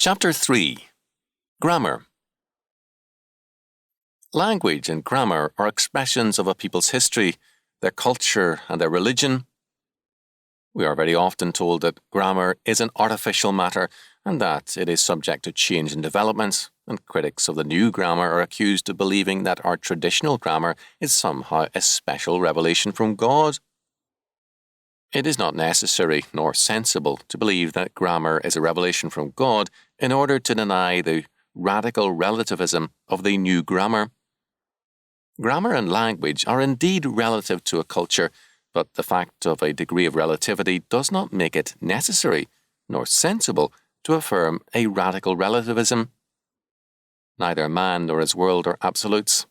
Chapter 3. Grammar. Language and grammar are expressions of a people's history, their culture and their religion. We are very often told that grammar is an artificial matter and that it is subject to change and development, and critics of the new grammar are accused of believing that our traditional grammar is somehow a special revelation from God. It is not necessary nor sensible to believe that grammar is a revelation from God in order to deny the radical relativism of the new grammar. Grammar and language are indeed relative to a culture, but the fact of a degree of relativity does not make it necessary nor sensible to affirm a radical relativism. Neither man nor his world are absolutes.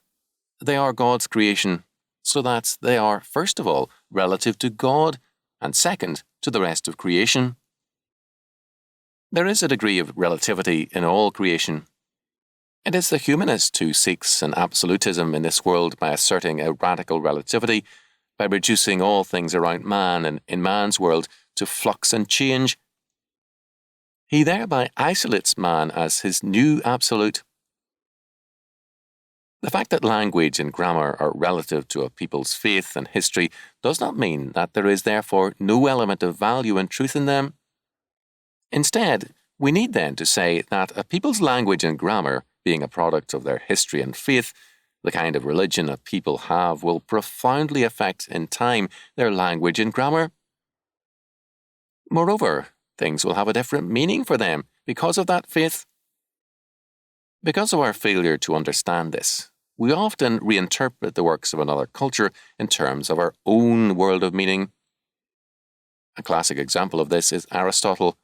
They are God's creation, so that they are, first of all, relative to God, and second, to the rest of creation. There is a degree of relativity in all creation. It is the humanist who seeks an absolutism in this world by asserting a radical relativity, by reducing all things around man and in man's world to flux and change. He thereby isolates man as his new absolute. The fact that language and grammar are relative to a people's faith and history does not mean that there is therefore no element of value and truth in them. Instead, we need then to say that a people's language and grammar, being a product of their history and faith, the kind of religion a people have will profoundly affect in time their language and grammar. Moreover, things will have a different meaning for them because of that faith. Because of our failure to understand this, we often reinterpret the works of another culture in terms of our own world of meaning. A classic example of this is Aristotle,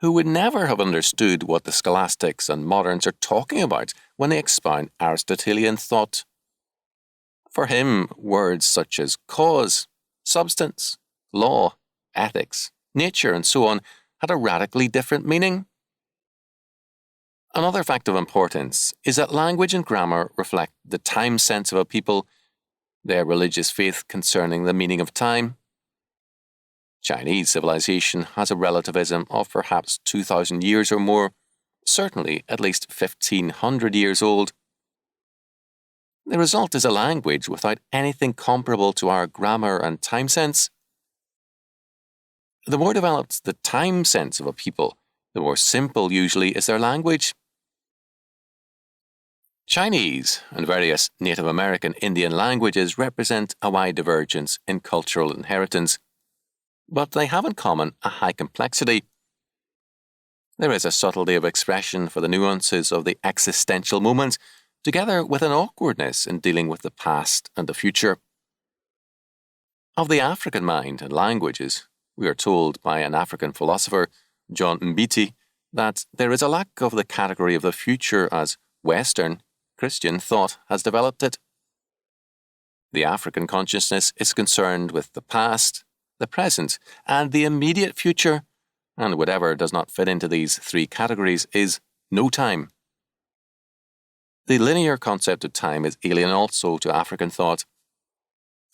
who would never have understood what the scholastics and moderns are talking about when they expound Aristotelian thought. For him, words such as cause, substance, law, ethics, nature, and so on had a radically different meaning. Another fact of importance is that language and grammar reflect the time sense of a people, their religious faith concerning the meaning of time. Chinese civilization has a relativism of perhaps 2,000 years or more, certainly at least 1,500 years old. The result is a language without anything comparable to our grammar and time sense. The more developed the time sense of a people, the more simple usually is their language. Chinese and various Native American Indian languages represent a wide divergence in cultural inheritance, but they have in common a high complexity. There is a subtlety of expression for the nuances of the existential moment, together with an awkwardness in dealing with the past and the future. Of the African mind and languages, we are told by an African philosopher, John Mbiti, that there is a lack of the category of the future as Western, Christian thought has developed it. The African consciousness is concerned with the past, the present, and the immediate future, and whatever does not fit into these three categories is no time. The linear concept of time is alien also to African thought.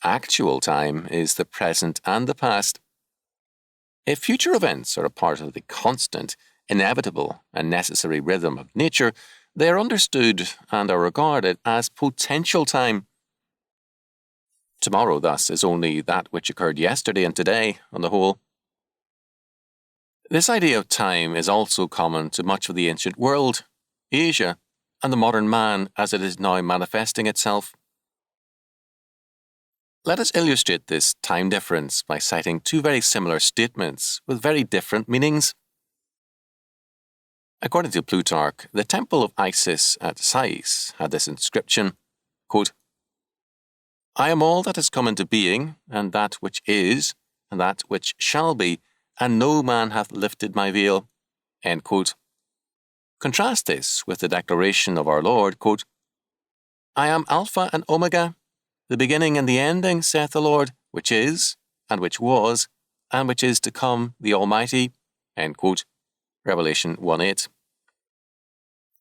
Actual time is the present and the past. If future events are a part of the constant, inevitable, and necessary rhythm of nature, they are understood and are regarded as potential time. Tomorrow, thus, is only that which occurred yesterday and today, on the whole. This idea of time is also common to much of the ancient world, Asia, and the modern man as it is now manifesting itself. Let us illustrate this time difference by citing two very similar statements with very different meanings. According to Plutarch, the temple of Isis at Sais had this inscription, quote, I am all that has come into being, and that which is, and that which shall be, and no man hath lifted my veil. End quote. Contrast this with the declaration of our Lord, quote, I am Alpha and Omega, the beginning and the ending, saith the Lord, which is, and which was, and which is to come, the Almighty. End quote. Revelation 1:8.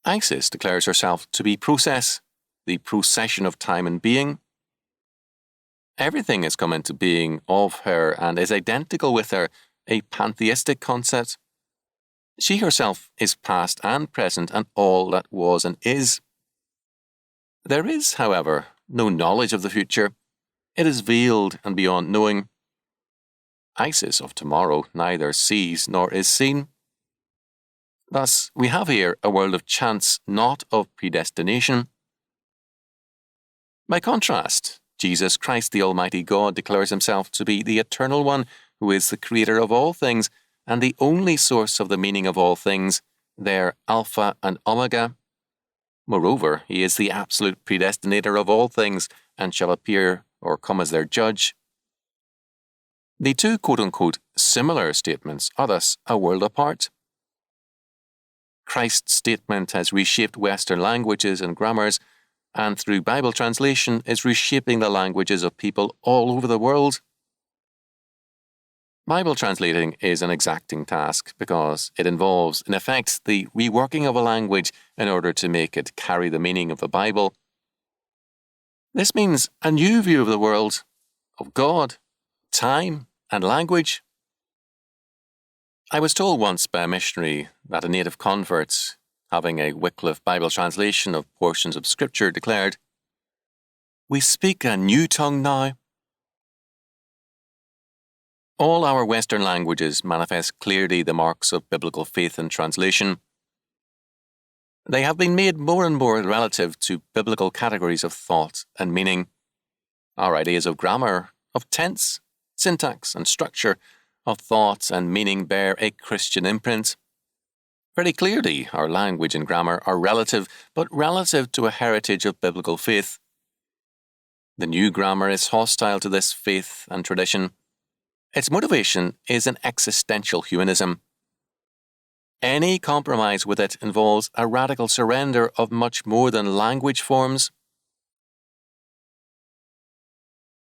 Isis declares herself to be process, the procession of time and being. Everything has come into being of her and is identical with her, a pantheistic concept. She herself is past and present and all that was and is. There is, however, no knowledge of the future. It is veiled and beyond knowing. Isis of tomorrow neither sees nor is seen. Thus, we have here a world of chance, not of predestination. By contrast, Jesus Christ, the Almighty God, declares himself to be the Eternal One, who is the Creator of all things and the only source of the meaning of all things, their Alpha and Omega. Moreover, he is the absolute predestinator of all things and shall appear or come as their judge. The two quote-unquote similar statements are thus a world apart. Christ's statement has reshaped Western languages and grammars, and through Bible translation is reshaping the languages of people all over the world. Bible translating is an exacting task because it involves, in effect, the reworking of a language in order to make it carry the meaning of the Bible. This means a new view of the world, of God, time, and language. I was told once by a missionary that a native convert, having a Wycliffe Bible translation of portions of Scripture, declared, "We speak a new tongue now." All our Western languages manifest clearly the marks of biblical faith and translation. They have been made more and more relative to biblical categories of thought and meaning. Our ideas of grammar, of tense, syntax, and structure, of thought and meaning bear a Christian imprint. Very clearly, our language and grammar are relative, but relative to a heritage of biblical faith. The new grammar is hostile to this faith and tradition. Its motivation is an existential humanism. Any compromise with it involves a radical surrender of much more than language forms.